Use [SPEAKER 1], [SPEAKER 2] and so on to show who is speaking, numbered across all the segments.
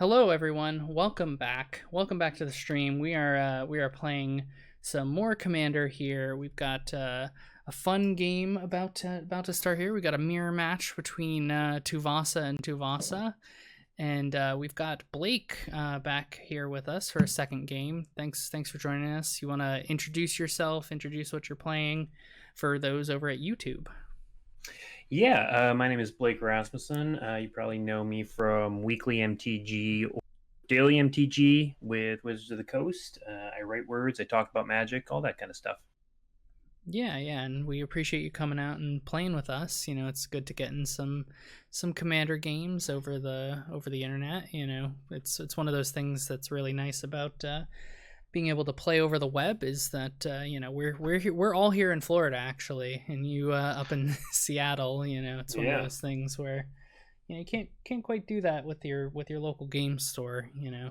[SPEAKER 1] Hello, everyone. Welcome back. Welcome back to the stream. We are playing some more Commander here. We've got a fun game about to start here. We got a mirror match between Tuvasa and Tuvasa, and we've got Blake back here with us for a second game. Thanks for joining us. You want to introduce yourself? Introduce what you're playing for those over at YouTube.
[SPEAKER 2] Yeah, my name is Blake Rasmussen. You probably know me from Weekly MTG or Daily MTG with Wizards of the Coast. I write words, I talk about magic, all that kind of stuff.
[SPEAKER 1] Yeah, and we appreciate you coming out and playing with us. You know, it's good to get in some Commander games over the internet. You know, it's one of those things that's really nice about being able to play over the web is that you know, we're all here in Florida actually, and you up in Seattle. You know, it's one of those things where you know you can't quite do that with your local game store. You know.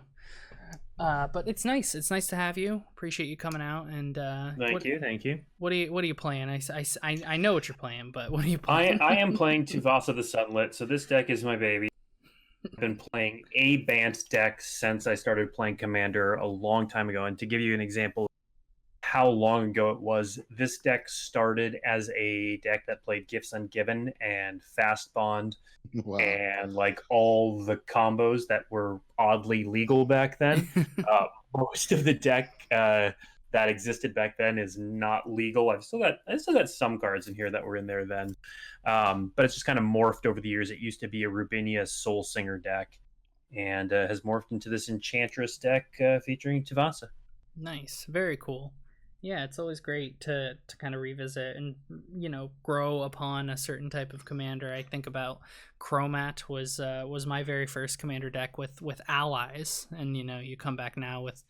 [SPEAKER 1] But it's nice. It's nice to have you. Appreciate you coming out. And
[SPEAKER 2] Thank you.
[SPEAKER 1] What are you playing? I know what you're playing, but what are you playing?
[SPEAKER 2] I am playing Tuvasa the Sunlit. So this deck is my baby. I've been playing a Bant deck since I started playing Commander a long time ago. And to give you an example of how long ago it was, this deck started as a deck that played Gifts Ungiven and Fast Bond. Wow. And like all the combos that were oddly legal back then. Most of the deck that existed back then is not legal. I still got some cards in here that were in there then, but it's just kind of morphed over the years. It used to be a Rubinia Soul Singer deck, and has morphed into this Enchantress deck featuring Tuvasa.
[SPEAKER 1] Nice, very cool. Yeah, it's always great to kind of revisit and, you know, grow upon a certain type of commander. I think about Chromat was my very first commander deck with allies, and you know, you come back now with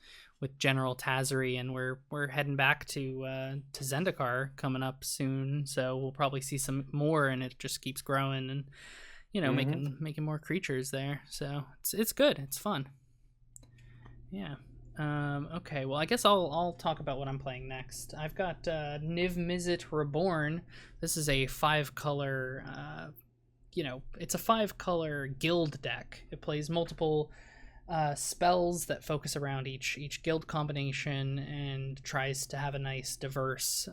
[SPEAKER 1] General Tazari, and we're heading back to Zendikar coming up soon, so we'll probably see some more, and it just keeps growing and, you know, making more creatures there. So it's good. It's fun. Yeah. Okay, well, I guess I'll talk about what I'm playing next. I've got Mizzet Reborn. This is a 5-color, you know, it's a 5-color guild deck. It plays multiple spells that focus around each guild combination and tries to have a nice diverse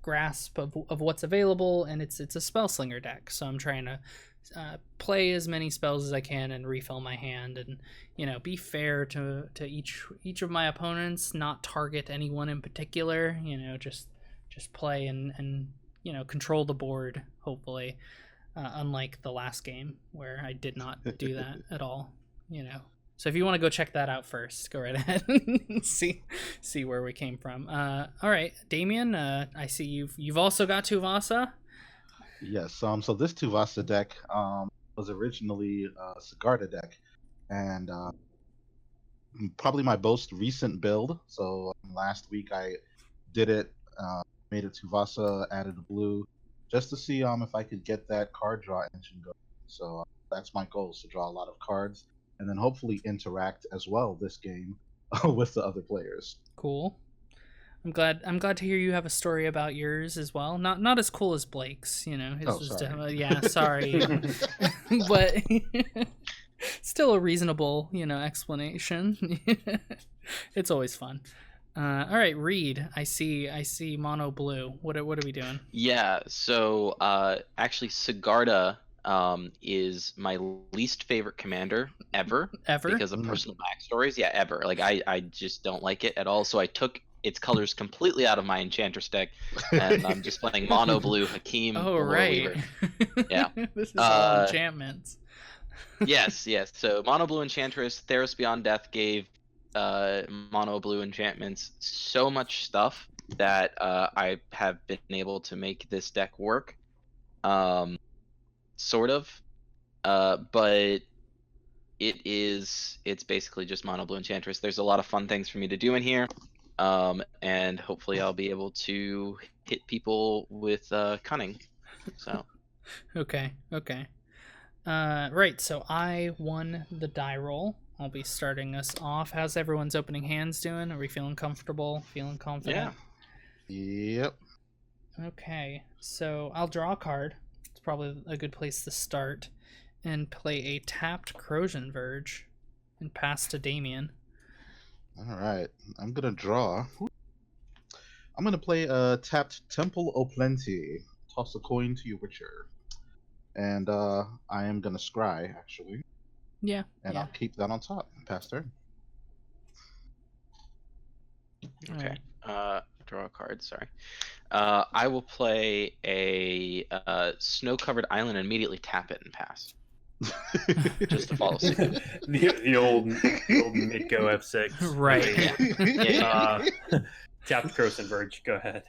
[SPEAKER 1] grasp of what's available, and it's a spell slinger deck, so I'm trying to play as many spells as I can and refill my hand, and you know, be fair to each of my opponents, not target anyone in particular, you know, just play and you know, control the board, hopefully, unlike the last game where I did not do that at all, you know. So if you want to go check that out first, go right ahead and see where we came from. All right, Damion, I see you've also got Tuvasa.
[SPEAKER 3] Yes, so this Tuvasa deck was originally a Sigarda deck, and probably my most recent build. So last week I did it, made it Tuvasa, added a blue, just to see if I could get that card draw engine going. So that's my goal, is to draw a lot of cards, and then hopefully interact as well this game with the other players.
[SPEAKER 1] Cool. I'm glad to hear you have a story about yours as well. Not as cool as Blake's, you know. His was
[SPEAKER 3] sorry.
[SPEAKER 1] Yeah, sorry. But still a reasonable, you know, explanation. It's always fun. All right, Reid, I see mono blue. What are we doing?
[SPEAKER 4] Yeah, so actually Sigarda is my least favorite commander ever. Because of personal backstories. Yeah, ever. Like I just don't like it at all. So I took its colors completely out of my Enchantress deck, and I'm just playing mono blue Hakim.
[SPEAKER 1] Oh, right.
[SPEAKER 4] Yeah.
[SPEAKER 1] This is all enchantments.
[SPEAKER 4] yes. So mono blue Enchantress, Theros Beyond Death gave mono blue enchantments so much stuff that I have been able to make this deck work. Sort of. But it's basically just mono blue Enchantress. There's a lot of fun things for me to do in here. And hopefully I'll be able to hit people with cunning. So
[SPEAKER 1] okay. Right, so I won the die roll. I'll be starting us off. How's everyone's opening hands doing? Are we feeling comfortable? Feeling confident?
[SPEAKER 3] Yeah. Yep.
[SPEAKER 1] Okay, so I'll draw a card. It's probably a good place to start, and play a tapped Corrosion Verge. and pass to Damion.
[SPEAKER 3] All right, I'm gonna draw. I'm gonna play tapped Temple O' Plenty. Toss a coin to your Witcher, and I am gonna scry actually,
[SPEAKER 1] Yeah.
[SPEAKER 3] and
[SPEAKER 1] yeah.
[SPEAKER 3] I'll keep that on top. Pass turn.
[SPEAKER 4] Okay. Draw a card. Sorry. I will play a snow-covered island and immediately tap it and pass. Just to follow suit.
[SPEAKER 2] the old Mitko F6.
[SPEAKER 1] Right.
[SPEAKER 4] Yeah.
[SPEAKER 2] Tapped Croson Verge. Go ahead.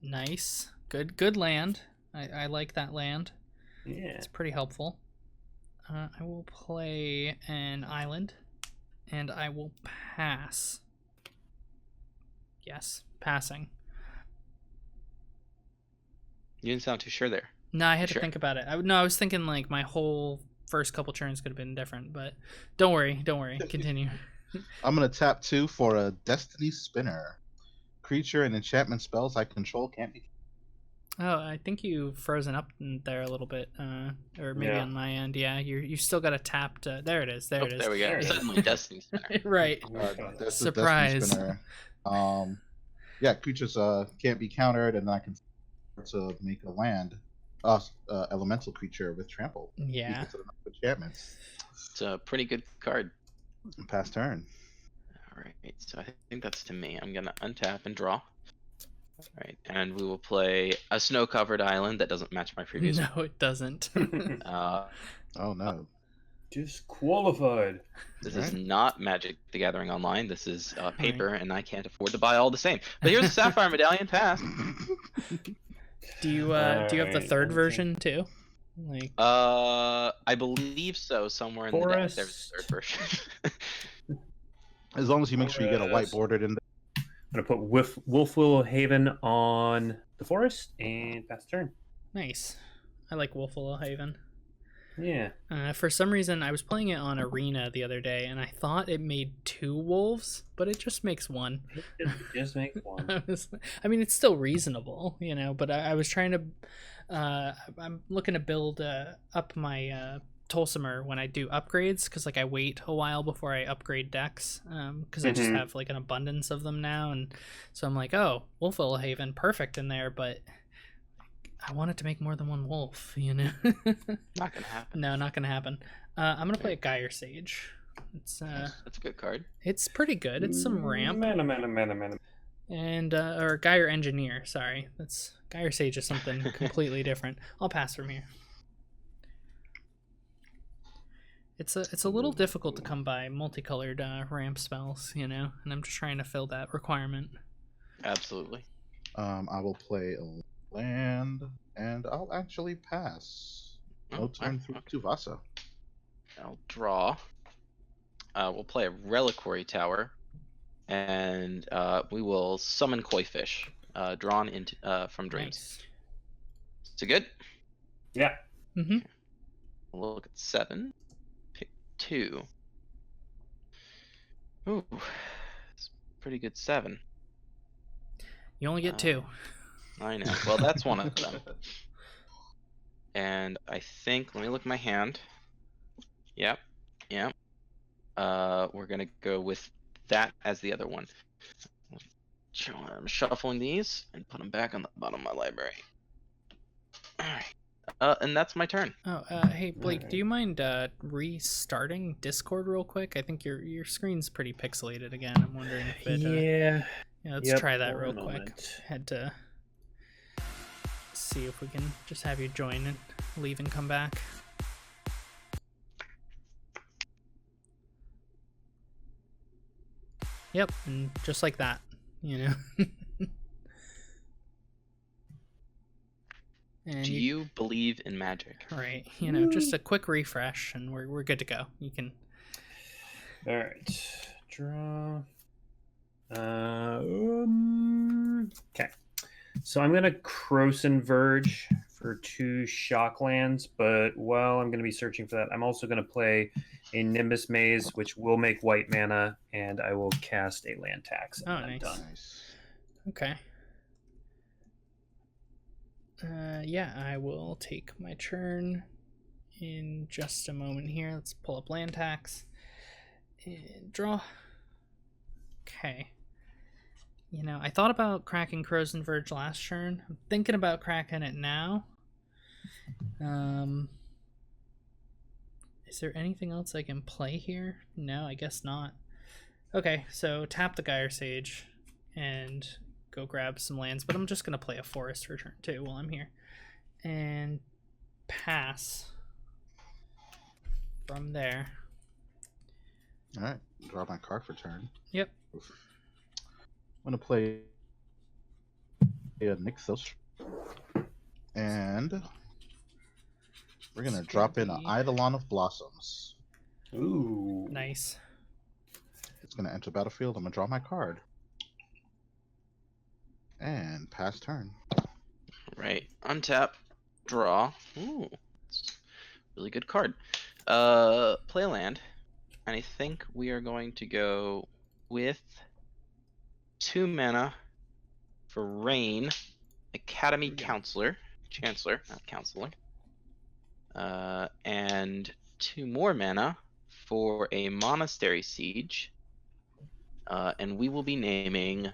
[SPEAKER 1] Nice. Good land. I like that land.
[SPEAKER 2] Yeah.
[SPEAKER 1] It's pretty helpful. I will play an island, and I will pass. Yes, passing.
[SPEAKER 4] You didn't sound too sure there.
[SPEAKER 1] No, I had to
[SPEAKER 4] Sure.
[SPEAKER 1] think about it. I was thinking like my whole first couple turns could have been different, but don't worry. Continue.
[SPEAKER 3] I'm gonna tap 2 for a Destiny Spinner. Creature and enchantment spells I control can't be.
[SPEAKER 1] Oh, I think you've frozen up there a little bit, or maybe
[SPEAKER 2] Yeah.
[SPEAKER 1] on my end. Yeah, you still got a tapped. There it is. There it is.
[SPEAKER 4] There we go.
[SPEAKER 2] There it is.
[SPEAKER 4] Suddenly, Destiny Spinner.
[SPEAKER 1] Right.
[SPEAKER 2] Oh my God.
[SPEAKER 3] That's the
[SPEAKER 1] Surprise.
[SPEAKER 3] Destiny Spinner. Yeah, creatures can't be countered, and then I can to make a land, elemental creature with trample.
[SPEAKER 1] Yeah.
[SPEAKER 3] Equal to the number of enchantments.
[SPEAKER 4] It's a pretty good card.
[SPEAKER 3] Pass turn.
[SPEAKER 4] All right, so I think that's to me. I'm gonna untap and draw. All right, and we will play a snow-covered island that doesn't match my previous.
[SPEAKER 1] No, it doesn't.
[SPEAKER 4] Uh,
[SPEAKER 3] Oh no.
[SPEAKER 2] Disqualified.
[SPEAKER 4] this
[SPEAKER 3] Right.
[SPEAKER 4] is not Magic the Gathering Online. This is paper, and I can't afford to buy all the same. But here's a Sapphire Medallion pass.
[SPEAKER 1] Do you have the
[SPEAKER 2] Alright,
[SPEAKER 1] third
[SPEAKER 2] okay.
[SPEAKER 1] version too? Like,
[SPEAKER 4] I believe so. Somewhere in the deck, there's a
[SPEAKER 2] Forest.
[SPEAKER 4] third version.
[SPEAKER 3] As long as you make sure you get a white
[SPEAKER 2] Forest.
[SPEAKER 3] bordered in
[SPEAKER 2] I'm gonna put Wolfwill Haven on the forest and pass turn.
[SPEAKER 1] nice. I like Wolfwillow Haven.
[SPEAKER 2] Yeah.
[SPEAKER 1] For some reason, I was playing it on Arena the other day, and I thought it made 2 wolves, but it just makes 1.
[SPEAKER 2] Just make one.
[SPEAKER 1] I mean, it's still reasonable, but I was trying to. I'm looking to build up my Tulsimer when I do upgrades, because I wait a while before I upgrade decks, because I just
[SPEAKER 2] Mhm.
[SPEAKER 1] have an abundance of them now, and so I'm like, oh, Wolfwillow Haven, perfect in there, but I wanted to make more than 1 wolf,
[SPEAKER 4] Not gonna happen.
[SPEAKER 1] No, not gonna happen. I'm gonna play a Gyre Sage. It's
[SPEAKER 4] That's a good card.
[SPEAKER 1] it's pretty good. It's some ramp.
[SPEAKER 2] Man.
[SPEAKER 1] And or Gyre Engineer, sorry. That's Gyre Sage is something completely different. I'll pass from here. It's a little difficult to come by multicolored ramp spells, and I'm just trying to fill that requirement.
[SPEAKER 4] Absolutely.
[SPEAKER 3] I will play a land, and I'll actually pass. No turn through Tuvasa.
[SPEAKER 4] I'll draw. We'll play a Reliquary Tower, and we will summon Koi Fish, drawn into from Dreams.
[SPEAKER 1] Nice.
[SPEAKER 4] Is it good?
[SPEAKER 2] Yeah.
[SPEAKER 1] Mm-hmm.
[SPEAKER 4] We'll look at 7. Pick 2. Ooh, it's a pretty good 7.
[SPEAKER 1] You only get 2.
[SPEAKER 4] I know. Well, that's one of them. And I think, let me look at my hand. Yep. We're gonna go with that as the other one. I'm shuffling these and put them back on the bottom of my library. Alright. And that's my turn.
[SPEAKER 1] Oh, hey Blake, do you mind restarting Discord real quick? I think your screen's pretty pixelated again. I'm wondering if it.
[SPEAKER 2] Yeah.
[SPEAKER 1] Yeah, let's
[SPEAKER 2] Yep,
[SPEAKER 1] try that
[SPEAKER 2] one
[SPEAKER 1] real quick.
[SPEAKER 2] moment.
[SPEAKER 1] Had to see if we can just have you join and leave and come back. Yep, and just like that, And
[SPEAKER 4] Do you believe in magic?
[SPEAKER 1] right, just a quick refresh and we're good to go. You can.
[SPEAKER 2] All right. Draw. Okay. So I'm gonna Croson Verge for 2 Shocklands, but while I'm gonna be searching for that, I'm also gonna play a Nimbus Maze, which will make white mana, and I will cast a land tax. And
[SPEAKER 1] Oh,
[SPEAKER 2] I'm
[SPEAKER 1] nice.
[SPEAKER 2] done.
[SPEAKER 3] Nice.
[SPEAKER 1] Okay. Yeah, I will take my turn in just a moment here. Let's pull up land tax. And draw. Okay. You know, I thought about cracking Crow's and Verge last turn. I'm thinking about cracking it now. Is there anything else I can play here? No, I guess not. Okay, so tap the Gyre Sage and go grab some lands, but I'm just going to play a Forest for turn 2 while I'm here. And pass from there.
[SPEAKER 3] Alright, draw my card for turn.
[SPEAKER 1] Yep.
[SPEAKER 3] I'm going to play a Nixos. And we're going to drop in an Eidolon of Blossoms.
[SPEAKER 2] Ooh.
[SPEAKER 1] Nice.
[SPEAKER 3] It's going to enter battlefield. I'm going to draw my card. And pass turn.
[SPEAKER 4] Right. Untap. Draw. Ooh. It's a really good card. Play a land. And I think we are going to go with 2 mana for Rain, Academy Chancellor, not Counselor. And 2 more mana for a Monastery Siege. And we will be naming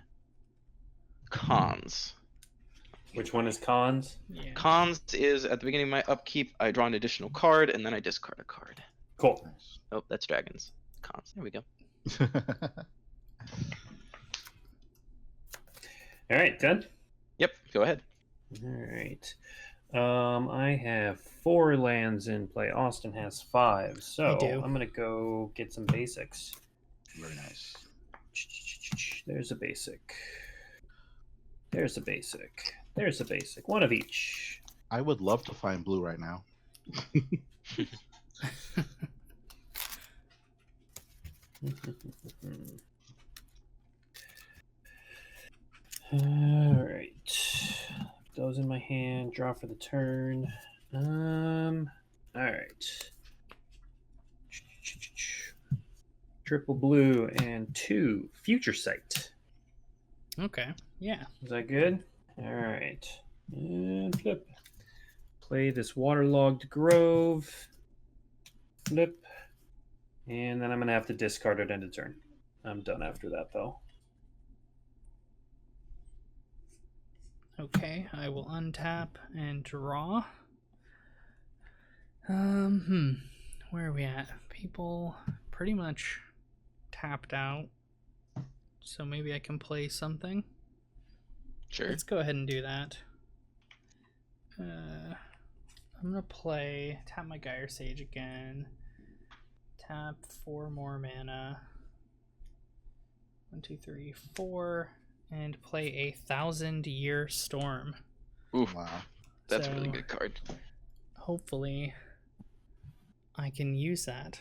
[SPEAKER 4] Cons.
[SPEAKER 2] Which one is Cons?
[SPEAKER 1] Yeah.
[SPEAKER 4] Cons is at the beginning of my upkeep, I draw an additional card, and then I discard a card.
[SPEAKER 2] Cool.
[SPEAKER 3] Nice.
[SPEAKER 4] Oh, that's Dragons. Cons. There we go.
[SPEAKER 2] All right, done?
[SPEAKER 4] Yep, go ahead.
[SPEAKER 2] All right. I have 4 lands in play. Austin has 5. So
[SPEAKER 1] I do.
[SPEAKER 2] I'm going to go get some basics.
[SPEAKER 3] Very nice.
[SPEAKER 2] There's a basic. There's a basic. There's a basic. One of each.
[SPEAKER 3] I would love to find blue right now.
[SPEAKER 2] All right. Those in my hand. Draw for the turn. All right. Triple blue and 2 Future Sight.
[SPEAKER 1] Okay. Yeah.
[SPEAKER 2] Is that good? All right. And flip. Play this Waterlogged Grove. Flip. And then I'm going to have to discard it end of turn. I'm done after that, though.
[SPEAKER 1] Okay, I will untap and draw. Where are we at? People pretty much tapped out. So maybe I can play something.
[SPEAKER 4] Sure.
[SPEAKER 1] Let's go ahead and do that. I'm gonna tap my Gyre Sage again. Tap 4 more mana. 1, 2, 3, 4. And play a 1,000-Year Storm.
[SPEAKER 4] Oof.
[SPEAKER 3] Wow.
[SPEAKER 4] That's a really good card.
[SPEAKER 1] Hopefully I can use that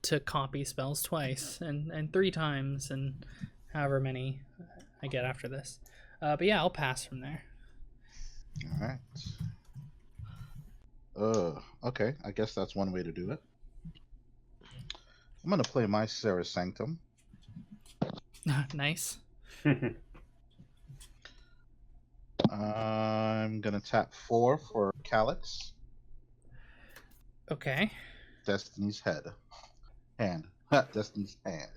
[SPEAKER 1] to copy spells twice and 3 times and however many I get after this. But yeah, I'll pass from there.
[SPEAKER 3] Alright. Okay, I guess that's one way to do it. I'm gonna play my Sarah Sanctum.
[SPEAKER 1] Nice.
[SPEAKER 3] I'm gonna tap 4 for Calyx.
[SPEAKER 1] Okay.
[SPEAKER 3] Destiny's Hand. Destiny's Hand.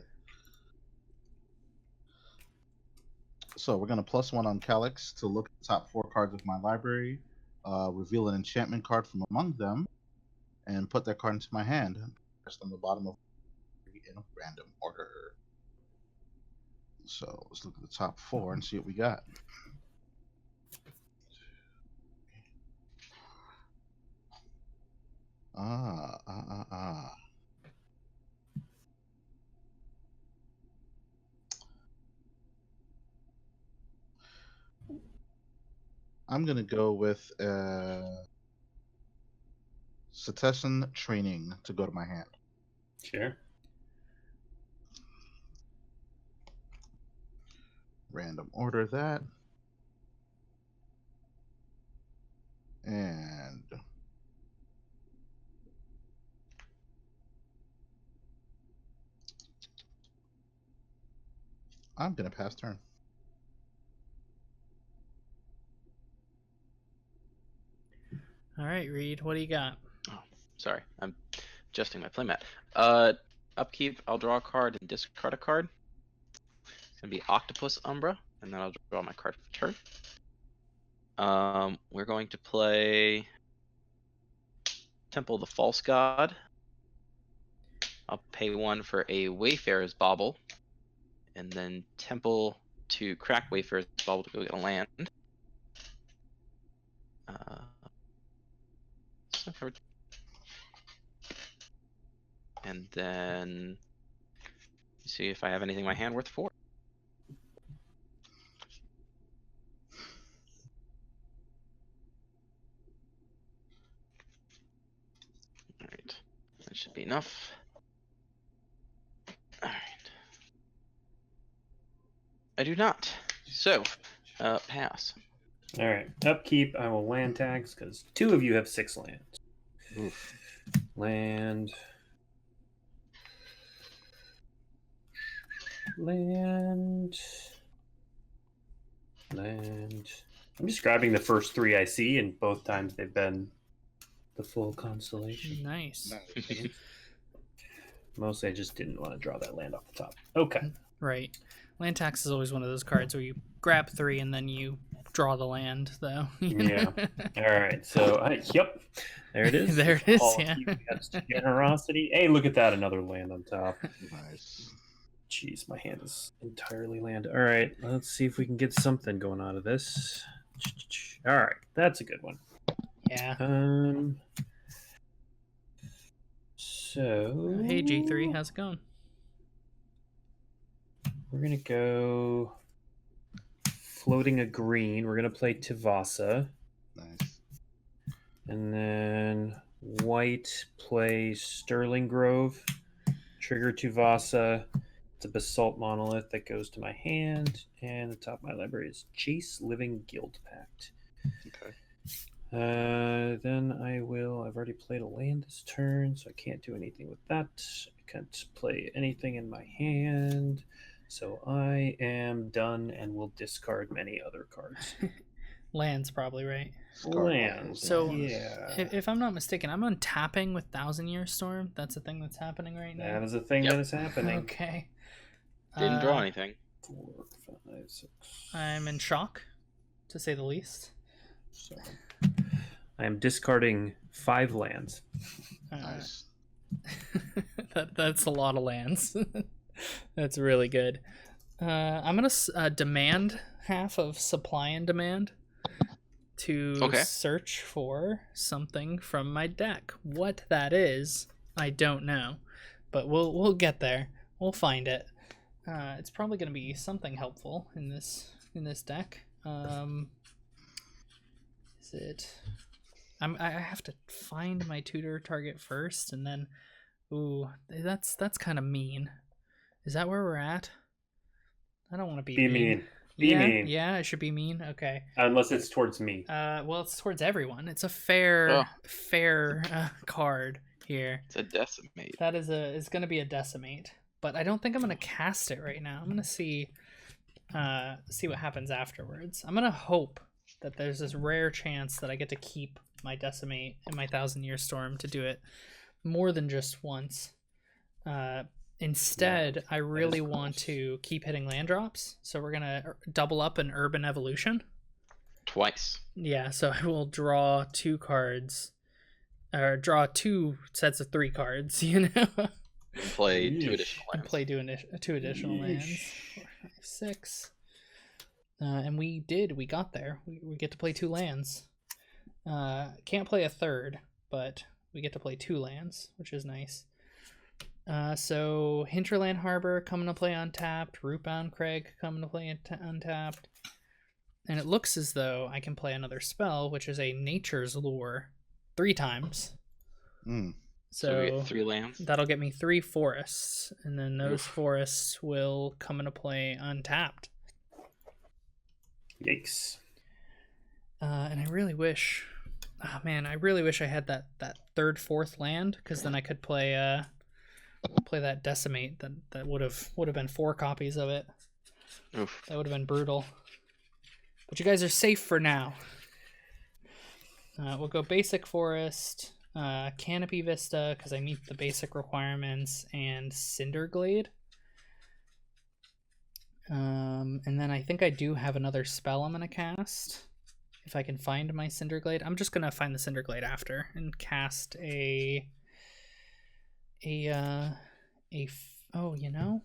[SPEAKER 3] So we're gonna +1 on Calyx to look at the top 4 cards of my library, reveal an enchantment card from among them, and put that card into my hand. Rest on the bottom of in random order. So let's look at the top 4 and see what we got. I'm gonna go with Citizen Training to go to my hand.
[SPEAKER 2] Sure.
[SPEAKER 3] Random order that. And I'm gonna pass turn.
[SPEAKER 1] All right, Reid, what do you got?
[SPEAKER 4] Oh, sorry. I'm adjusting my playmat. upkeep, I'll draw a card and discard a card. It's gonna be Octopus Umbra, and then I'll draw my card for turn. We're going to play Temple of the False God. I'll pay 1 for a Wayfarer's Bauble, and then Temple to crack Wayfarer's Bauble to go get a land. And then see if I have anything in my hand worth 4. Alright, that should be enough. Alright. I do not. So, pass.
[SPEAKER 2] All right, upkeep. I will land tags because 2 of you have 6 lands.
[SPEAKER 3] Oof.
[SPEAKER 2] Land. I'm just grabbing the first 3 I see, and both times they've been the full constellation.
[SPEAKER 1] Nice.
[SPEAKER 2] Mostly I just didn't want to draw that land off the top. Okay.
[SPEAKER 1] Right. Land tax is always one of those cards where you grab 3 and then you draw the land, though.
[SPEAKER 2] Yeah. All right. So, yep. There it is.
[SPEAKER 1] There it is,
[SPEAKER 2] All
[SPEAKER 1] yeah.
[SPEAKER 2] of you guys' generosity. Hey, look at that. Another land on top.
[SPEAKER 3] Nice.
[SPEAKER 2] Jeez, my hand is entirely land. All right. Let's see if we can get something going out of this. All right. That's a good one.
[SPEAKER 1] Yeah.
[SPEAKER 2] So.
[SPEAKER 1] Hey, G3, how's it going?
[SPEAKER 2] We're going to go floating a green. We're going to play Tuvasa.
[SPEAKER 3] Nice.
[SPEAKER 2] And then white plays Sterling Grove. Trigger Tuvasa. It's a Basalt Monolith that goes to my hand. And the top of my library is Chase Living Guild Pact.
[SPEAKER 3] Okay.
[SPEAKER 2] Then I've already played a land this turn, so I can't do anything with that. I can't play anything in my hand. So I am done and will discard many other cards.
[SPEAKER 1] Lands, probably, right?
[SPEAKER 2] Lands.
[SPEAKER 1] So,
[SPEAKER 2] yeah.
[SPEAKER 1] If I'm not mistaken, I'm untapping with 1,000-Year Storm. That's a thing that's happening right now.
[SPEAKER 2] That is a thing that is happening.
[SPEAKER 1] Okay.
[SPEAKER 4] Didn't draw anything.
[SPEAKER 2] 4, 5, 6.
[SPEAKER 1] I'm in shock, to say the least.
[SPEAKER 2] 7. I am discarding 5 lands.
[SPEAKER 3] Nice.
[SPEAKER 1] That's a lot of lands. That's really good. I'm gonna demand half of supply and demand to search for something from my deck. What that is, I don't know, but we'll get there. We'll find it. It's probably gonna be something helpful in this deck. Is it? I have to find my tutor target first, and then, ooh, that's kind of mean. Is that where we're at? I don't want to be mean.
[SPEAKER 2] Be mean.
[SPEAKER 1] Yeah, I should be mean. Okay.
[SPEAKER 2] Unless it's towards me.
[SPEAKER 1] Well, it's towards everyone. It's a fair card here.
[SPEAKER 4] It's a decimate.
[SPEAKER 1] That is it's going to be a decimate, but I don't think I'm going to cast it right now. I'm going to see what happens afterwards. I'm going to hope that there's this rare chance that I get to keep my decimate and my 1,000-Year Storm to do it more than just once. Instead, I really want to keep hitting land drops, so we're gonna double up an Urban Evolution.
[SPEAKER 4] Twice.
[SPEAKER 1] Yeah, so I will draw 2 cards, or draw 2 sets of 3 cards, you know?
[SPEAKER 4] And play 2 additional lands.
[SPEAKER 1] And play 2 additional lands. 4, 5, 6. And we got there. We get to play 2 lands. Can't play a third, but we get to play 2 lands, which is nice. So Hinterland Harbor coming to play untapped, Rootbound Crag coming to play untapped, and it looks as though I can play another spell, which is a Nature's Lure, 3 times.
[SPEAKER 4] So we get 3 lands.
[SPEAKER 1] That'll get me 3 forests, and then those forests will come into play untapped.
[SPEAKER 2] Yikes.
[SPEAKER 1] And I really wish, I really wish I had that 3rd, 4th land, because then I could play that decimate that would have been 4 copies of it.
[SPEAKER 4] Oof.
[SPEAKER 1] That would have been brutal. But you guys are safe for now. We'll go basic forest. Canopy Vista, because I meet the basic requirements, and Cinderglade. And then I think I do have another spell I'm going to cast. If I can find my Cinderglade. I'm just going to find the Cinderglade after and cast oh, you know?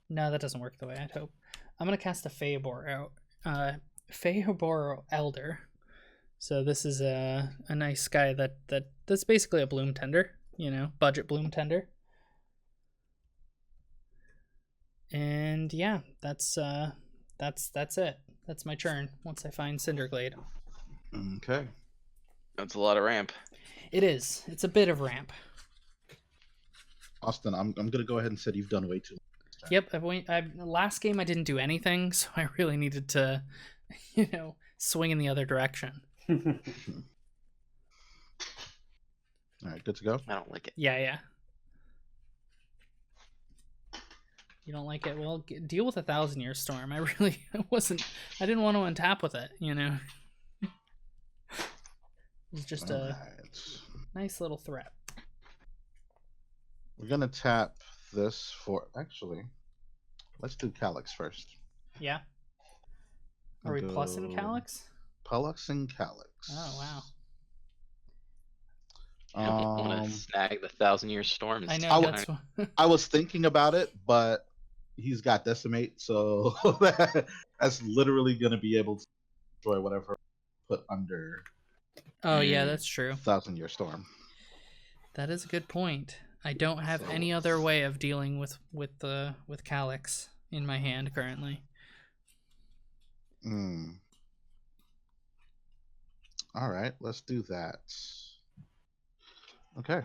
[SPEAKER 1] No, that doesn't work the way I'd hope. I'm going to cast a Feobor Elder. So this is a nice guy that's basically a Bloom Tender, you know, budget Bloom Tender. And yeah, that's it. That's my turn once I find Cinderglade.
[SPEAKER 3] Okay.
[SPEAKER 4] That's a lot of ramp.
[SPEAKER 1] It is. It's a bit of ramp.
[SPEAKER 3] Austin, I'm gonna go ahead and say you've done way too much.
[SPEAKER 1] Yep, last game I didn't do anything, so I really needed to, you know, swing in the other direction.
[SPEAKER 3] All right, good to go.
[SPEAKER 4] I don't like it.
[SPEAKER 1] Yeah. You don't like it? Well, deal with 1,000-Year Storm. I didn't want to untap with it, you know. It was just a nice little threat.
[SPEAKER 3] We're gonna tap this for. Actually, let's do Calyx first.
[SPEAKER 1] Yeah. Are we plussing Calyx?
[SPEAKER 3] Plussing Calyx.
[SPEAKER 1] Oh wow.
[SPEAKER 4] I don't want to snag the 1,000-Year Storm.
[SPEAKER 1] I know.
[SPEAKER 3] I was thinking about it, but he's got Decimate, so that's literally gonna be able to destroy whatever put under.
[SPEAKER 1] Oh yeah, that's true.
[SPEAKER 3] 1,000-Year Storm.
[SPEAKER 1] That is a good point. I don't have any other way of dealing with Calyx in my hand currently.
[SPEAKER 3] All right, let's do that. Okay.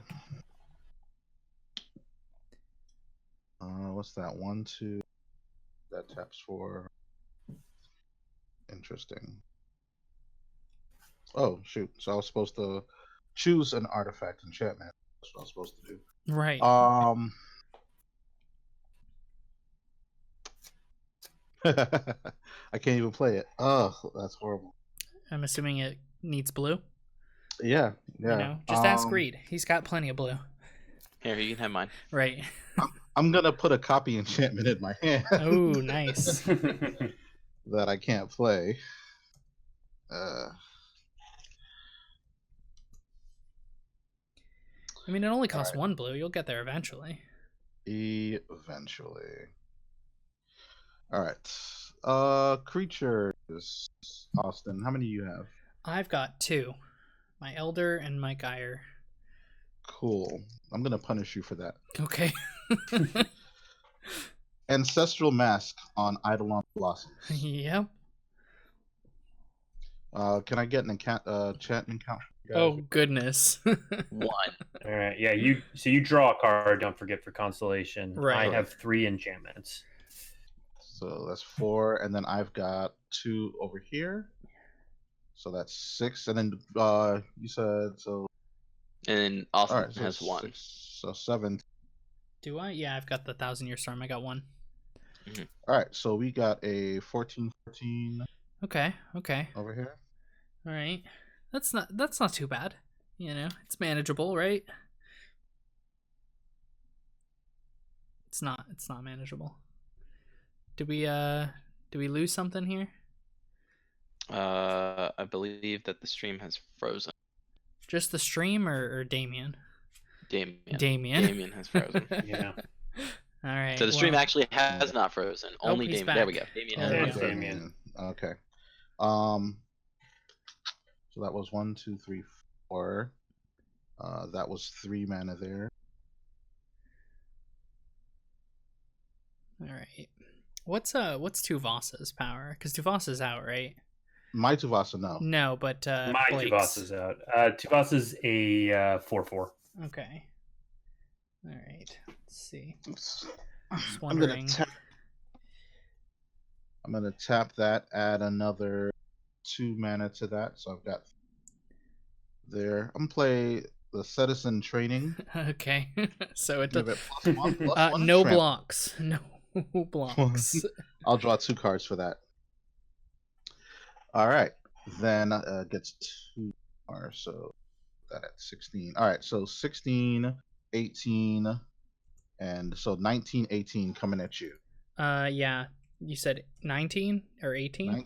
[SPEAKER 3] What's that? 1, 2. That taps for. Interesting. Oh shoot! So I was supposed to choose an artifact enchantment. That's what I was supposed to do.
[SPEAKER 1] Right.
[SPEAKER 3] I can't even play it. Oh, that's horrible.
[SPEAKER 1] I'm assuming it needs blue.
[SPEAKER 3] Yeah.
[SPEAKER 1] You know, just ask Reid. He's got plenty of blue.
[SPEAKER 4] Here, you can have mine.
[SPEAKER 1] Right.
[SPEAKER 3] I'm gonna put a copy enchantment in my hand.
[SPEAKER 1] Oh, nice.
[SPEAKER 3] That I can't play.
[SPEAKER 1] I mean, it only costs 1 blue. You'll get there eventually.
[SPEAKER 3] Eventually. All right. Creatures. Austin, how many do you have?
[SPEAKER 1] I've got 2. My Elder and my Gyre.
[SPEAKER 3] Cool. I'm gonna punish you for that.
[SPEAKER 1] Okay.
[SPEAKER 3] Ancestral Mask on Eidolon Blossoms.
[SPEAKER 1] Yep.
[SPEAKER 3] Can I get an enchantment count?
[SPEAKER 1] Oh goodness.
[SPEAKER 4] 1.
[SPEAKER 2] All right, yeah. You draw a card. Don't forget for constellation.
[SPEAKER 1] Right.
[SPEAKER 2] I have 3 enchantments.
[SPEAKER 3] So that's 4, and then I've got 2 over here. So that's 6, and then you said so.
[SPEAKER 4] And then Austin
[SPEAKER 3] Right, so
[SPEAKER 4] has 1.
[SPEAKER 3] 6, so 7.
[SPEAKER 1] Do I? Yeah, I've got the 1,000-Year Storm. I got 1.
[SPEAKER 4] Mm-hmm.
[SPEAKER 3] All right, so we got a 14.
[SPEAKER 1] Okay.
[SPEAKER 3] Over here.
[SPEAKER 1] All right. That's not too bad. You know, it's manageable, right? It's not manageable. Do we lose something here?
[SPEAKER 4] I believe that the stream has frozen.
[SPEAKER 1] Just the stream or Damion?
[SPEAKER 4] Damion.
[SPEAKER 1] Damion
[SPEAKER 4] has frozen.
[SPEAKER 2] Yeah.
[SPEAKER 1] All right.
[SPEAKER 4] So the stream actually has not frozen. Only
[SPEAKER 1] he's
[SPEAKER 4] Damion.
[SPEAKER 1] back.
[SPEAKER 4] There we go. Damion has
[SPEAKER 1] There we
[SPEAKER 4] frozen.
[SPEAKER 1] go.
[SPEAKER 2] Damion.
[SPEAKER 3] Okay. So that was 1, 2, 3, 4. That was 3 mana there.
[SPEAKER 1] All right. What's Tuvasa's power? Because Tuvasa's out, right?
[SPEAKER 3] My Tuvasa, no.
[SPEAKER 1] No, but
[SPEAKER 2] My
[SPEAKER 1] Blake's.
[SPEAKER 2] Tuvasa's out. Tuvasa's a 4/4.
[SPEAKER 1] Okay. All right. Let's see.
[SPEAKER 3] Oops.
[SPEAKER 1] Just
[SPEAKER 3] I'm gonna
[SPEAKER 1] wondering.
[SPEAKER 3] tap that. Add another 2 mana to that. So I've got there. I'm gonna play the Citizen Training.
[SPEAKER 1] Okay. So it
[SPEAKER 3] Give
[SPEAKER 1] does.
[SPEAKER 3] it +1/+1
[SPEAKER 1] No
[SPEAKER 3] trample.
[SPEAKER 1] blocks. No blocks.
[SPEAKER 3] I'll draw 2 cards for that. All right. Then gets 2 more. So that at 16. All right, so 16, 18, and so 19, 18 coming at you.
[SPEAKER 1] Yeah. You said 19 or 18?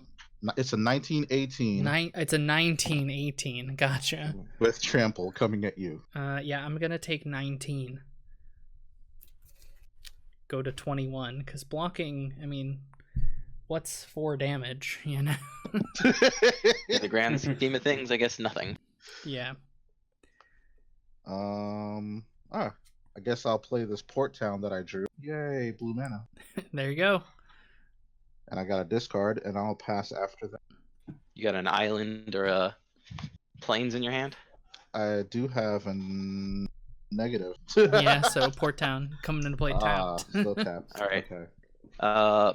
[SPEAKER 3] It's a 19, 18.
[SPEAKER 1] It's a 1918. Gotcha.
[SPEAKER 3] With trample coming at you.
[SPEAKER 1] Yeah, I'm gonna take 19. Go to 21 because blocking. I mean, what's 4 damage? You know.
[SPEAKER 4] In the grand scheme of things, I guess nothing.
[SPEAKER 1] Yeah.
[SPEAKER 3] I guess I'll play this Port Town that I drew. Yay, blue mana.
[SPEAKER 1] There you go.
[SPEAKER 3] And I got a discard, and I'll pass after that.
[SPEAKER 4] You got an island or a plains in your hand?
[SPEAKER 3] I do have a negative.
[SPEAKER 1] Yeah, so Port Town coming into play tapped.
[SPEAKER 3] Still tapped.
[SPEAKER 4] All right.
[SPEAKER 3] Okay.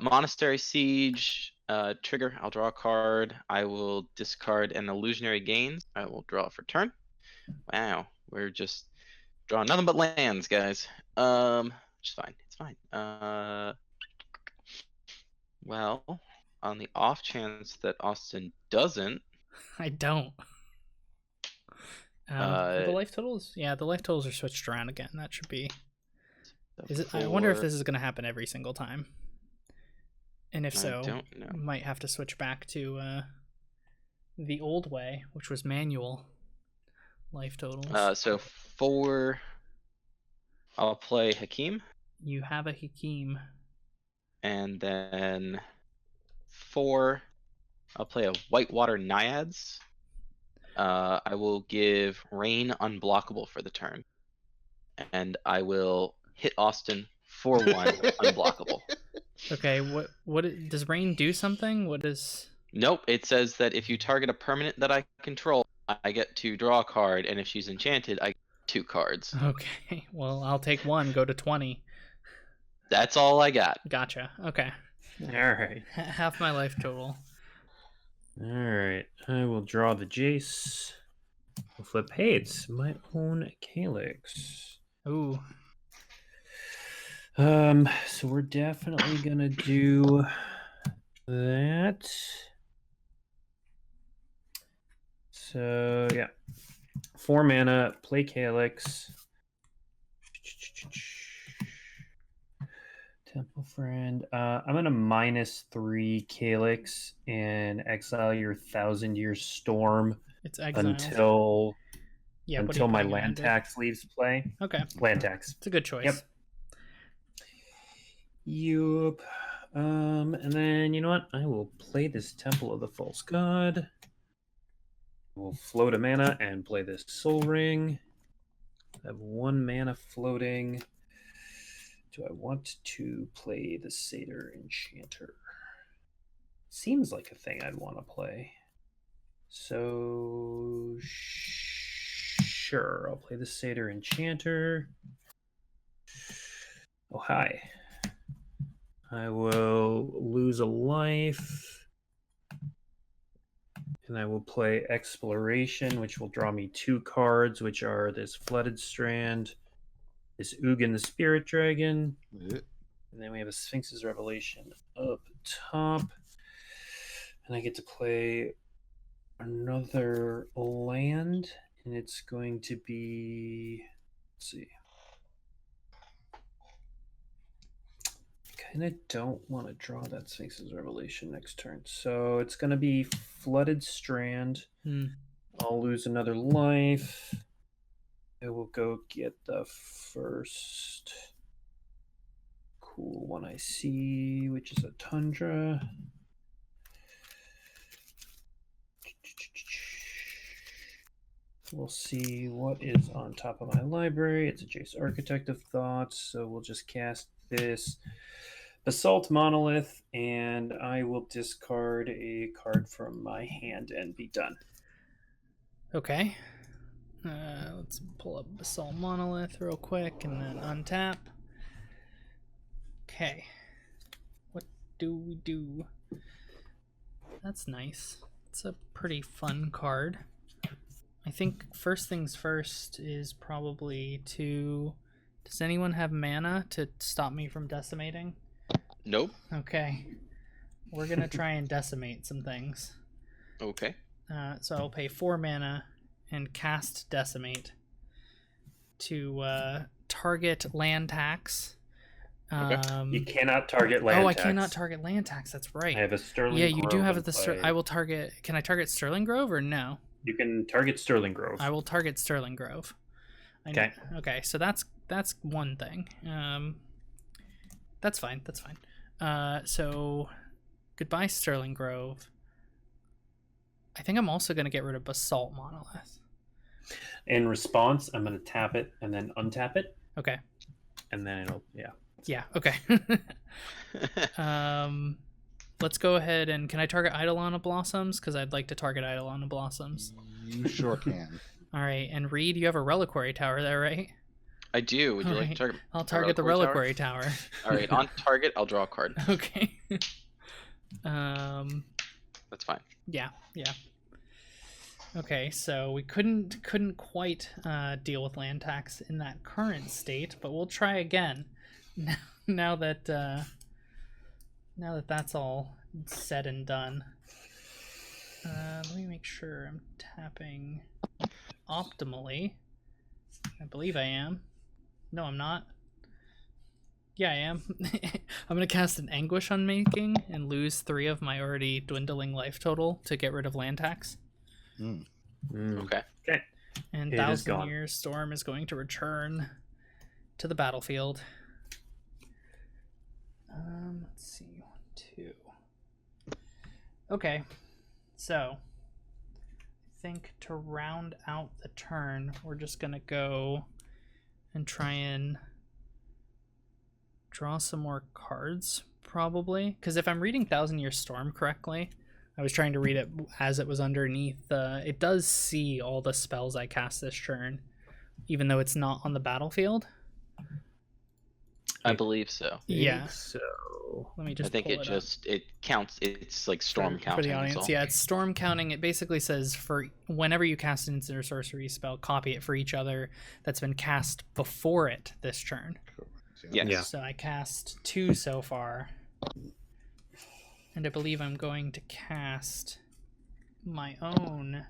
[SPEAKER 4] Monastery Siege. Trigger. I'll draw a card. I will discard an Illusionary Gains. I will draw for turn. Wow, we're just drawing nothing but lands, guys. Which is fine. It's fine. Well, on the off chance that Austin doesn't,
[SPEAKER 1] I don't. The life totals? Yeah, the life totals are switched around again. That should be. Is it? I wonder if this is going to happen every single time. And if so, might have to switch back to the old way, which was manual life totals.
[SPEAKER 4] So 4, I'll play Hakim.
[SPEAKER 1] You have a Hakim.
[SPEAKER 4] And then 4, I'll play a Whitewater Naiads. I will give Rain unblockable for the turn. And I will hit Austin for 1 unblockable.
[SPEAKER 1] Okay, what does Rain do something? What is?
[SPEAKER 4] Nope, it says that if you target a permanent that I control, I get to draw a card, and if she's enchanted, I get 2 cards.
[SPEAKER 1] Okay, well, I'll take 1, go to 20.
[SPEAKER 4] That's all I got.
[SPEAKER 1] Gotcha. Okay.
[SPEAKER 2] All right.
[SPEAKER 1] Half my life total.
[SPEAKER 2] All right. I will draw the Jace. We'll flip. Hey, it's my own Calyx.
[SPEAKER 1] Ooh.
[SPEAKER 2] So we're definitely gonna do that. So yeah, 4 mana, play Calyx. Temple Friend. I'm gonna -3 Calyx and exile your 1,000-Year Storm.
[SPEAKER 1] It's exiled.
[SPEAKER 2] Until my land tax leaves play.
[SPEAKER 1] Okay.
[SPEAKER 2] Land tax.
[SPEAKER 1] It's a good choice.
[SPEAKER 2] Yep. Yup. And then you know what? I will play this Temple of the False God. We'll float a mana and play this Soul Ring. I have 1 mana floating. Do I want to play the Satyr Enchanter? Seems like a thing I'd want to play. So sure, I'll play the Satyr Enchanter. Oh, hi. I will lose a life. And I will play Exploration, which will draw me 2 cards, which are this Flooded Strand, this Ugin the Spirit Dragon, and then we have a Sphinx's Revelation up top. And I get to play another land, and it's going to be, let's see. I kind of don't want to draw that Sphinx's Revelation next turn. So it's going to be Flooded Strand. I'll lose another life. I will go get the first cool one I see, which is a Tundra. We'll see what is on top of my library. It's a Jace Architect of Thoughts, so we'll just cast this Basalt Monolith, and I will discard a card from my hand and be done.
[SPEAKER 1] Okay. Let's pull up Basalt Monolith real quick and then untap. Okay. What do we do? That's nice. It's a pretty fun card. I think first things first is probably to... Does anyone have mana to stop me from decimating?
[SPEAKER 4] Nope.
[SPEAKER 1] Okay. We're going to try and decimate some things.
[SPEAKER 4] Okay.
[SPEAKER 1] So I'll pay 4 mana and cast Decimate to target land tax.
[SPEAKER 2] You cannot target land tax.
[SPEAKER 1] I cannot target land tax. That's right.
[SPEAKER 2] I have a Sterling
[SPEAKER 1] Yeah,
[SPEAKER 2] Grove.
[SPEAKER 1] you do have I will target. Can I target Sterling Grove or no?
[SPEAKER 2] You can target Sterling Grove.
[SPEAKER 1] I will target Sterling Grove.
[SPEAKER 2] Okay.
[SPEAKER 1] Okay, so that's one thing. That's fine. That's fine. So goodbye Sterling Grove. I think I'm also going to get rid of Basalt Monolith.
[SPEAKER 2] In response, I'm going to tap it and then untap it.
[SPEAKER 1] Okay.
[SPEAKER 2] And then it'll, yeah.
[SPEAKER 1] Yeah, okay. Let's go ahead and can I target Eidolon Blossoms? Because I'd like to target Eidolon Blossoms.
[SPEAKER 3] You sure can.
[SPEAKER 1] All right, and Reid, you have a Reliquary Tower there, right?
[SPEAKER 4] I do. Would you like to target?
[SPEAKER 1] I'll target the Reliquary Tower.
[SPEAKER 4] All right, on target, I'll draw a card.
[SPEAKER 1] Okay.
[SPEAKER 4] That's fine.
[SPEAKER 1] Yeah. Okay, so we couldn't quite deal with land tax in that current state, but we'll try again. Now that that's all said and done. Let me make sure I'm tapping optimally. I believe I am. No, I'm not. Yeah, I am. I'm going to cast an Anguish Unmaking and lose 3 of my already dwindling life total to get rid of land tax.
[SPEAKER 4] Okay.
[SPEAKER 1] And Thousand Year Storm is going to return to the battlefield. Let's see. 1, 2. Okay. So, I think to round out the turn, we're just going to go and try and draw some more cards, probably. Because if I'm reading Thousand Year Storm correctly, I was trying to read it as it was underneath. It does see all the spells I cast this turn, even though it's not on the battlefield.
[SPEAKER 4] I believe so.
[SPEAKER 1] Yeah.
[SPEAKER 2] So
[SPEAKER 1] let me just.
[SPEAKER 4] I think it counts. It's like storm counting
[SPEAKER 1] for the audience. Yeah, it's storm counting. It basically says for whenever you cast an instant or sorcery spell, copy it for each other that's been cast before it this turn.
[SPEAKER 4] Yes.
[SPEAKER 2] Yeah.
[SPEAKER 1] So I cast 2 so far. And I believe I'm going to cast my own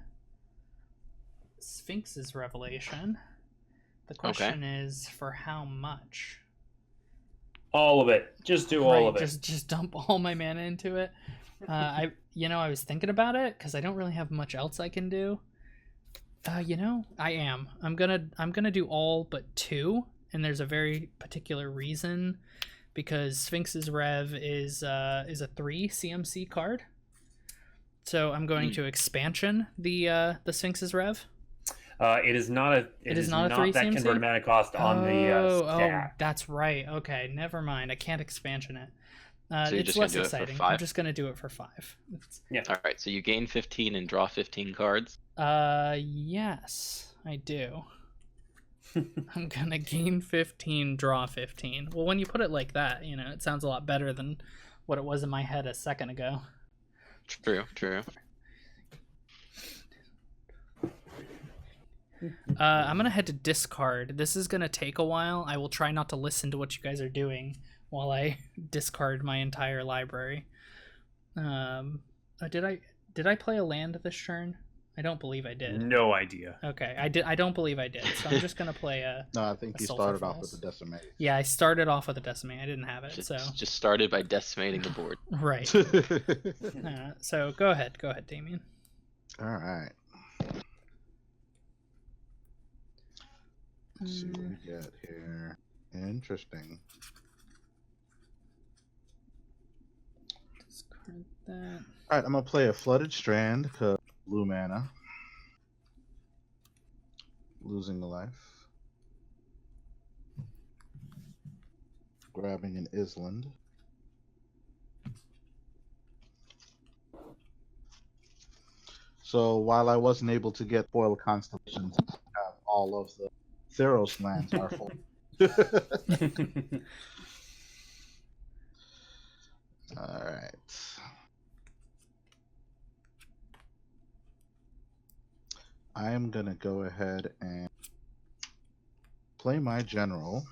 [SPEAKER 1] Sphinx's Revelation. The question is for how much?
[SPEAKER 2] all of it. Just do all of it.
[SPEAKER 1] Just dump all my mana into it. I was thinking about it because I don't really have much else I can do. I am. I'm gonna do all but 2, and there's a very particular reason. Because Sphinx's Rev is a 3 CMC card, so I'm going to expansion the Sphinx's Rev.
[SPEAKER 2] It is not a 3 that
[SPEAKER 1] CMC?
[SPEAKER 2] converted mana cost on the stack.
[SPEAKER 1] Oh, that's right. Okay, never mind. I can't expansion it.
[SPEAKER 4] So you're
[SPEAKER 1] it's
[SPEAKER 4] just
[SPEAKER 1] less
[SPEAKER 4] gonna do it for
[SPEAKER 1] exciting.
[SPEAKER 4] 5?
[SPEAKER 1] I'm just gonna do it for 5.
[SPEAKER 2] Yeah.
[SPEAKER 4] All right. So you gain 15 and draw 15 cards.
[SPEAKER 1] Yes, I do. I'm gonna gain 15, draw 15. Well, when you put it like that, it sounds a lot better than what it was in my head a second ago.
[SPEAKER 4] True.
[SPEAKER 1] I'm gonna head to discard. This is gonna take a while. I will try not to listen to what you guys are doing while I discard my entire library. Did I play a land this turn? I don't believe I did.
[SPEAKER 2] No idea.
[SPEAKER 1] Okay, I did. I don't believe I did. So I'm just gonna play a.
[SPEAKER 3] No, I think you started off with the Decimate.
[SPEAKER 1] Yeah, I started off with a Decimate. I didn't have it,
[SPEAKER 4] Just started by decimating the board.
[SPEAKER 1] Right. So go ahead, Damion.
[SPEAKER 3] All right. Let's see what we got here. Interesting.
[SPEAKER 1] Discard that.
[SPEAKER 3] All right, I'm gonna play a Flooded Strand because blue mana. Losing a life. Grabbing an Island. So while I wasn't able to get foil constellations, I have all of the Theros lands are full. All right. I am going to go ahead and play my general.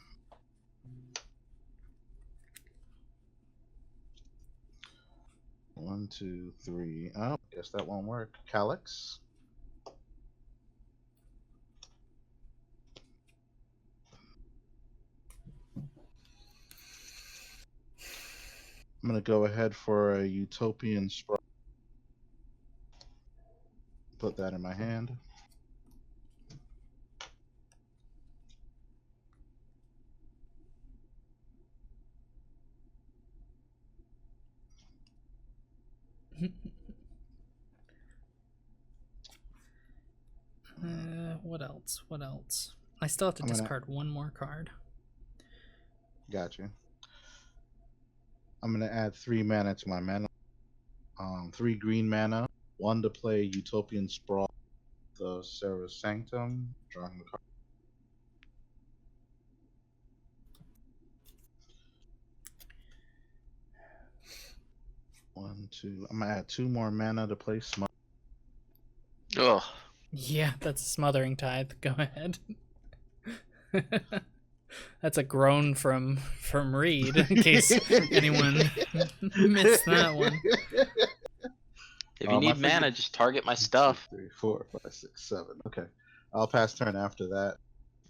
[SPEAKER 3] One, two, three. Oh, guess that won't work. Calyx. I'm gonna go ahead for a Utopian Sprawl. Put that in my hand.
[SPEAKER 1] What else? What else? I still have to discard one more card.
[SPEAKER 3] Gotcha. I'm gonna add 3 mana to my mana. 3 green mana. 1 to play Utopian Sprawl, the Serra's Sanctum. Drawing the card. One, two. I'm gonna add 2 more mana to play Smother.
[SPEAKER 4] Ugh.
[SPEAKER 1] Yeah, that's a Smothering Tithe. Go ahead. That's a groan from Reid, in case anyone missed that one.
[SPEAKER 4] If you need mana, just target my stuff.
[SPEAKER 3] 2, 3, 4, 5, 6, 7. Okay, I'll pass turn after that.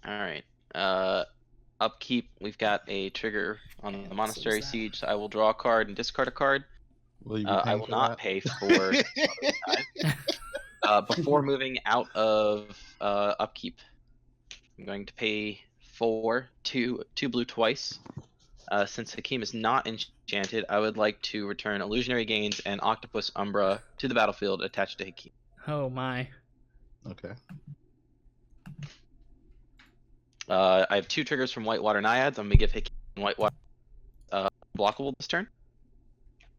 [SPEAKER 4] All right. Upkeep. We've got a trigger on the Monastery Siege. So I will draw a card and discard a card.
[SPEAKER 3] Will you
[SPEAKER 4] I will not pay for before moving out of upkeep. I'm going to pay 4, 2 blue twice. Since Hakim is not enchanted, I would like to return Illusionary Gains and Octopus Umbra to the battlefield attached to Hakim.
[SPEAKER 1] Oh my.
[SPEAKER 3] Okay.
[SPEAKER 4] I have 2 triggers from Whitewater Naiads. I'm going to give Hakim Whitewater blockable this turn.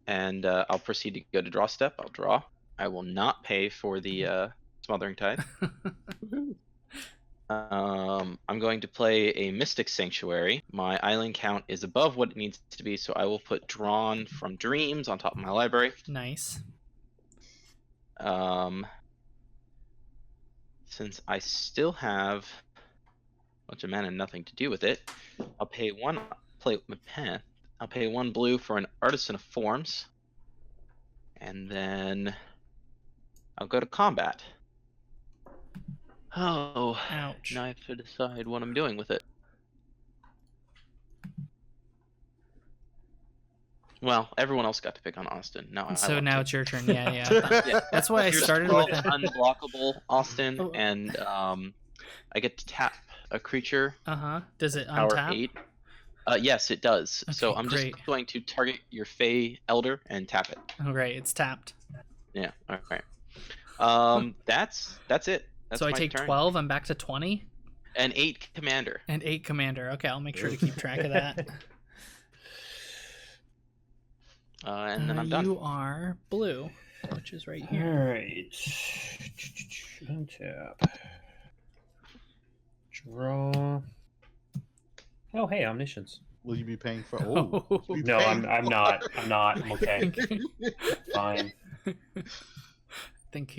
[SPEAKER 4] And I'll proceed to go to draw step. I'll draw. I will not pay for the Smothering Tithe. I'm going to play a Mystic Sanctuary. My island count is above what it needs to be, so I will put Drawn from Dreams on top of my library.
[SPEAKER 1] Nice.
[SPEAKER 4] Since I still have a bunch of mana and nothing to do with it, I'll pay 1 play with my pen. I'll pay 1 blue for an Artisan of Forms. And then I'll go to combat. Oh,
[SPEAKER 1] ouch.
[SPEAKER 4] Now I have to decide what I'm doing with it. Well, everyone else got to pick on Austin. Now
[SPEAKER 1] it's your turn. Yeah. That's why I started with
[SPEAKER 4] unblockable Austin, and I get to tap a creature.
[SPEAKER 1] Does it
[SPEAKER 4] power
[SPEAKER 1] untap?
[SPEAKER 4] 8. Yes, it does.
[SPEAKER 1] Okay,
[SPEAKER 4] so I'm just going to target your Fey Elder and tap it.
[SPEAKER 1] Oh, great. It's tapped.
[SPEAKER 4] Yeah. Okay. That's it. That's
[SPEAKER 1] so I
[SPEAKER 4] my
[SPEAKER 1] take
[SPEAKER 4] turn.
[SPEAKER 1] 12. I'm back to 20.
[SPEAKER 4] And 8 commander.
[SPEAKER 1] Okay, I'll make sure to keep track of that.
[SPEAKER 4] And then I'm done.
[SPEAKER 1] You are blue, which is right here.
[SPEAKER 2] All right. Untap. Draw. Oh, hey, Omniscience.
[SPEAKER 3] Will you be paying for?
[SPEAKER 2] No, I'm not. I'm okay. Fine.
[SPEAKER 1] I think.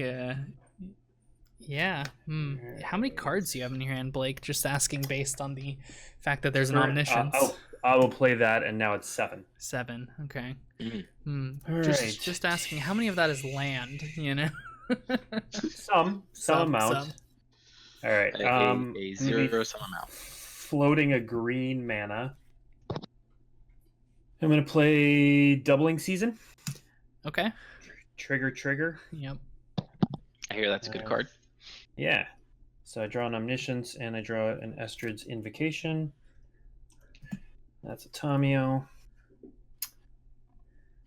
[SPEAKER 1] Yeah. How many cards do you have in your hand, Blake? Just asking based on the fact that there's an Omniscience.
[SPEAKER 2] I will play that, and now it's 7.
[SPEAKER 1] 7. Okay.
[SPEAKER 2] Just
[SPEAKER 1] asking, how many of that is land? You know.
[SPEAKER 2] Some amount. All right.
[SPEAKER 4] A 0-sum amount.
[SPEAKER 2] Floating a green mana. I'm gonna play Doubling Season.
[SPEAKER 1] Okay.
[SPEAKER 2] Trigger.
[SPEAKER 1] Yep.
[SPEAKER 4] I hear that's a good card.
[SPEAKER 2] Yeah. So I draw an Omniscience and I draw an Estrid's Invocation. That's a Tamiyo.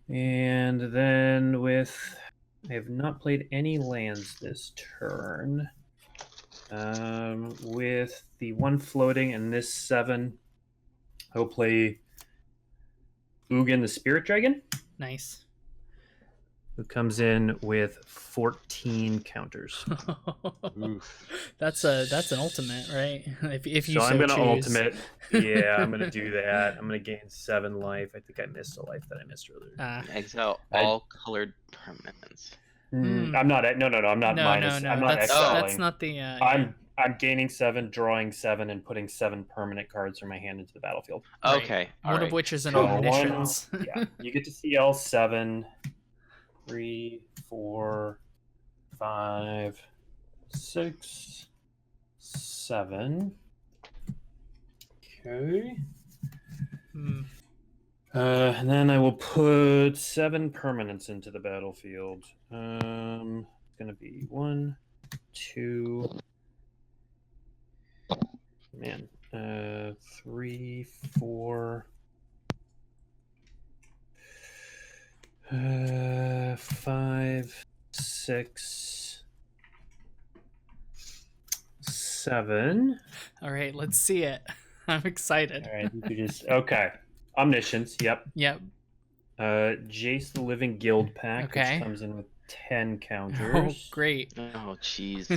[SPEAKER 2] And then I have not played any lands this turn. With the 1 floating and this 7, I'll play Ugin the Spirit Dragon.
[SPEAKER 1] Nice.
[SPEAKER 2] Who comes in with 14 counters.
[SPEAKER 1] That's an ultimate, right? If you
[SPEAKER 2] I'm gonna
[SPEAKER 1] choose.
[SPEAKER 2] ultimate. Yeah, I'm gonna do that. I'm gonna gain 7 life. I think I missed a life that I missed earlier.
[SPEAKER 4] Exile all colored permanents.
[SPEAKER 2] I'm not. No. I'm not minus. I'm not exiling.
[SPEAKER 1] That's not the.
[SPEAKER 2] I'm gaining 7, drawing 7, and putting 7 permanent cards from my hand into the battlefield.
[SPEAKER 4] Okay.
[SPEAKER 1] Right. One of which is an Omniscience.
[SPEAKER 2] Yeah, you get to CL 7, 3, 4, 5, 6, 7. Okay. And then I will put 7 permanents into the battlefield. It's gonna be 1, 2, man, 3, 4, 5, 6, 7.
[SPEAKER 1] All right, let's see it. I'm excited.
[SPEAKER 2] All right, you just okay. Omniscience, yep.
[SPEAKER 1] Yep.
[SPEAKER 2] Jace the Living Guild pack,
[SPEAKER 1] Okay.
[SPEAKER 2] which comes in with 10
[SPEAKER 1] Oh,
[SPEAKER 2] counters.
[SPEAKER 1] great.
[SPEAKER 4] Oh, jeez.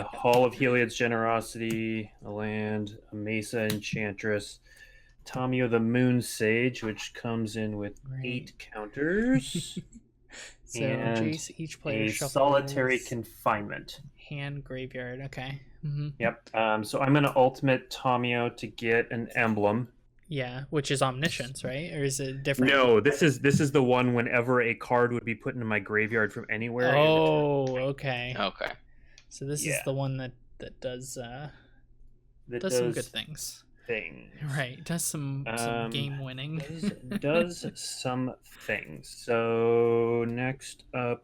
[SPEAKER 2] Hall of Heliod's Generosity, a land, a Mesa Enchantress, Tamio the Moon Sage, which comes in with
[SPEAKER 1] Right.
[SPEAKER 2] 8 counters.
[SPEAKER 1] So
[SPEAKER 2] and
[SPEAKER 1] Jace, each player
[SPEAKER 2] a
[SPEAKER 1] shuffles
[SPEAKER 2] solitary confinement.
[SPEAKER 1] hand graveyard. Okay. Mm-hmm.
[SPEAKER 2] Yep. So I'm gonna ultimate Tamio to get an emblem.
[SPEAKER 1] Yeah, which is omniscience, right? Or is it different?
[SPEAKER 2] No, this is the one whenever a card would be put into my graveyard from anywhere.
[SPEAKER 1] Oh, okay.
[SPEAKER 4] Okay.
[SPEAKER 1] So this is
[SPEAKER 2] Yeah.
[SPEAKER 1] the one that does
[SPEAKER 2] That
[SPEAKER 1] does some good things.
[SPEAKER 2] things.
[SPEAKER 1] Right. Does some game winning.
[SPEAKER 2] does some things. So next up,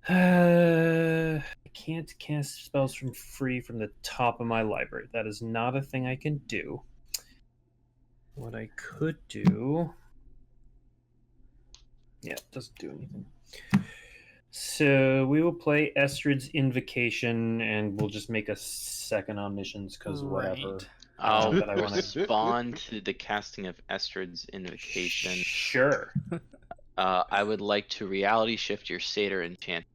[SPEAKER 2] I can't cast spells from the top of my library. That is not a thing I can do. What I could do, yeah, it doesn't do anything. So we will play Estrid's Invocation, and we'll just make a second Omniscience because whatever.
[SPEAKER 1] Right.
[SPEAKER 4] I'll
[SPEAKER 2] that I wanna-
[SPEAKER 4] respond to the casting of Estrid's Invocation.
[SPEAKER 2] Sure.
[SPEAKER 4] I would like to reality shift your Satyr enchant.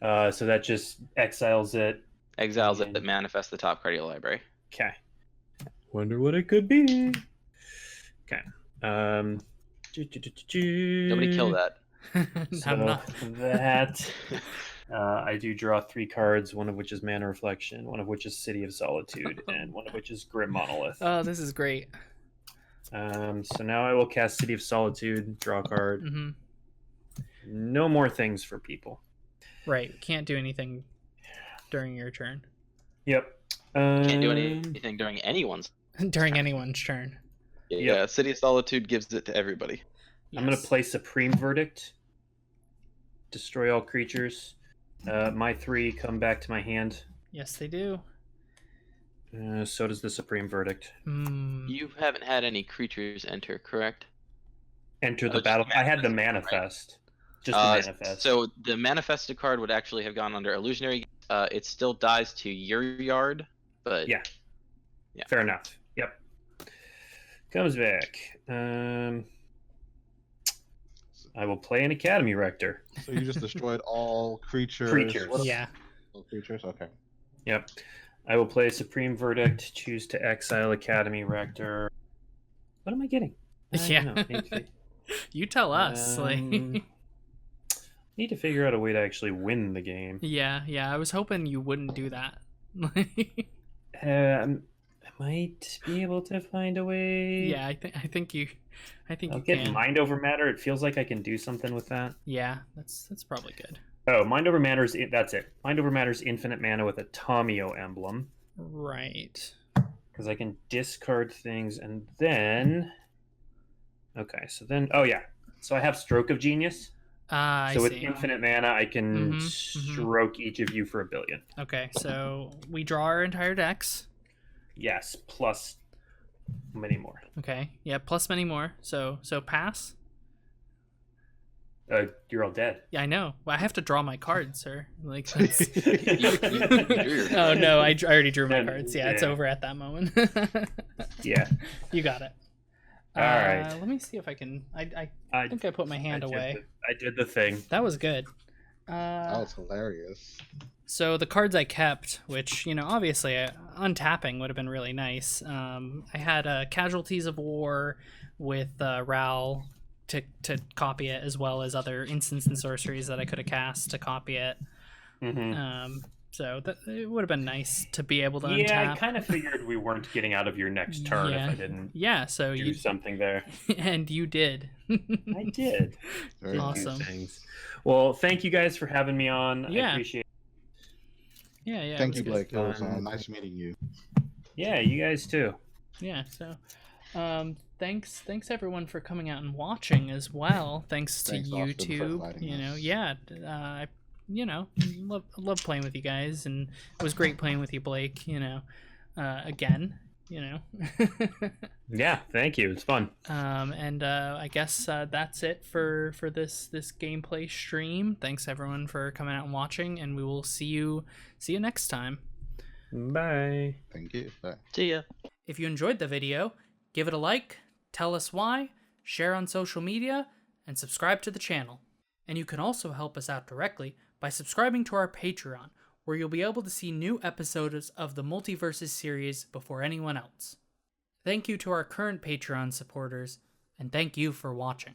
[SPEAKER 2] So that just exiles it.
[SPEAKER 4] Exiles it, but manifests the top card of your library.
[SPEAKER 2] Okay. Wonder what it could be. Okay.
[SPEAKER 4] Nobody kill that.
[SPEAKER 2] So
[SPEAKER 1] I'm not.
[SPEAKER 2] that I do draw 3 cards, one of which is Mana Reflection, one of which is City of Solitude, and one of which is Grim Monolith.
[SPEAKER 1] Oh, this is great.
[SPEAKER 2] So now I will cast City of Solitude, draw a card.
[SPEAKER 1] Mm-hmm.
[SPEAKER 2] No more things for people.
[SPEAKER 1] Right. Can't do anything during your turn.
[SPEAKER 2] Yep.
[SPEAKER 4] Can't do anything during anyone's.
[SPEAKER 1] During anyone's turn.
[SPEAKER 4] Yeah, City of Solitude gives it to everybody.
[SPEAKER 2] I'm going to play Supreme Verdict. Destroy all creatures. My 3 come back to my hand.
[SPEAKER 1] Yes, they do.
[SPEAKER 2] So does the Supreme Verdict.
[SPEAKER 4] You haven't had any creatures enter, correct?
[SPEAKER 2] Enter the
[SPEAKER 4] just
[SPEAKER 2] battle. I had the
[SPEAKER 4] manifest,
[SPEAKER 2] manifest. Just the manifest.
[SPEAKER 4] So the manifested card would actually have gone under Illusionary. It still dies to your yard, but
[SPEAKER 2] Yeah.
[SPEAKER 4] Yeah.
[SPEAKER 2] Fair enough. Yep. Comes back. I will play an Academy Rector.
[SPEAKER 3] So you just destroyed all creatures.
[SPEAKER 1] Yeah.
[SPEAKER 3] All creatures. Okay.
[SPEAKER 2] Yep. I will play Supreme Verdict. Choose to exile Academy Rector. What am I getting? I don't
[SPEAKER 1] Yeah.
[SPEAKER 2] know.
[SPEAKER 1] You tell us.
[SPEAKER 2] Need to figure out a way to actually win the game.
[SPEAKER 1] Yeah. I was hoping you wouldn't do that.
[SPEAKER 2] I might be able to find a way.
[SPEAKER 1] Yeah, I think you
[SPEAKER 2] I'll
[SPEAKER 1] you
[SPEAKER 2] get
[SPEAKER 1] can.
[SPEAKER 2] Mind Over Matter. It feels like I can do something with that.
[SPEAKER 1] Yeah, that's probably good.
[SPEAKER 2] Oh, Mind Over Matter is that's it. Mind Over Matter is infinite mana with a Tamio emblem.
[SPEAKER 1] Right.
[SPEAKER 2] Because I can discard things and then. Okay, so then. Oh, yeah. So I have Stroke of Genius.
[SPEAKER 1] I
[SPEAKER 2] So with
[SPEAKER 1] see.
[SPEAKER 2] infinite mana, I can
[SPEAKER 1] Mhm,
[SPEAKER 2] stroke each of you for 1 billion.
[SPEAKER 1] Okay, so we draw our entire decks.
[SPEAKER 2] Yes, plus many more.
[SPEAKER 1] Okay. Yeah, plus many more. So pass.
[SPEAKER 2] You're all dead.
[SPEAKER 1] Yeah, I know. Well, I have to draw my cards, sir. Like, that's...
[SPEAKER 4] You drew your
[SPEAKER 1] Oh no, I already drew my
[SPEAKER 2] Then-
[SPEAKER 1] cards. Yeah, it's
[SPEAKER 2] yeah.
[SPEAKER 1] over at that moment.
[SPEAKER 2] Yeah.
[SPEAKER 1] You got it.
[SPEAKER 2] All right.
[SPEAKER 1] Let me see if I can. I
[SPEAKER 2] I
[SPEAKER 1] think I put my hand away.
[SPEAKER 2] I did the thing.
[SPEAKER 1] That was good.
[SPEAKER 3] That was hilarious.
[SPEAKER 1] So the cards I kept, which, obviously untapping would have been really nice. I had Casualties of War with Ral to copy it, as well as other instants and sorceries that I could have cast to copy it.
[SPEAKER 2] Mm-hmm.
[SPEAKER 1] So it would have been nice to be able to
[SPEAKER 2] Yeah,
[SPEAKER 1] untap.
[SPEAKER 2] I kind of figured we weren't getting out of your next turn if I didn't
[SPEAKER 1] Yeah, so
[SPEAKER 2] do
[SPEAKER 1] you
[SPEAKER 2] something there.
[SPEAKER 1] and you did.
[SPEAKER 2] I did.
[SPEAKER 3] Very
[SPEAKER 1] Awesome.
[SPEAKER 2] Do things. Well, thank you guys for having me on.
[SPEAKER 1] Yeah.
[SPEAKER 2] I appreciate it.
[SPEAKER 1] Yeah.
[SPEAKER 3] Thank
[SPEAKER 1] it
[SPEAKER 3] you,
[SPEAKER 1] was
[SPEAKER 3] Blake. It was
[SPEAKER 2] fun.
[SPEAKER 3] nice meeting you.
[SPEAKER 2] Yeah, you guys too.
[SPEAKER 1] Yeah, so thanks everyone for coming out and watching as well. Thanks to
[SPEAKER 3] Thanks, Austin, for
[SPEAKER 1] YouTube.
[SPEAKER 3] inviting us.
[SPEAKER 1] Yeah, love playing with you guys, and it was great playing with you, Blake. Again.
[SPEAKER 2] Yeah, thank you. It's fun.
[SPEAKER 1] And I guess that's it for this gameplay stream. Thanks everyone for coming out and watching, and we will see you next time.
[SPEAKER 2] Bye.
[SPEAKER 3] Thank you. Bye.
[SPEAKER 4] See ya.
[SPEAKER 1] If you enjoyed the video, give it a like, tell us why, share on social media, and subscribe to the channel. And you can also help us out directly by subscribing to our Patreon, where you'll be able to see new episodes of the Multiverses series before anyone else. Thank you to our current Patreon supporters, and thank you for watching.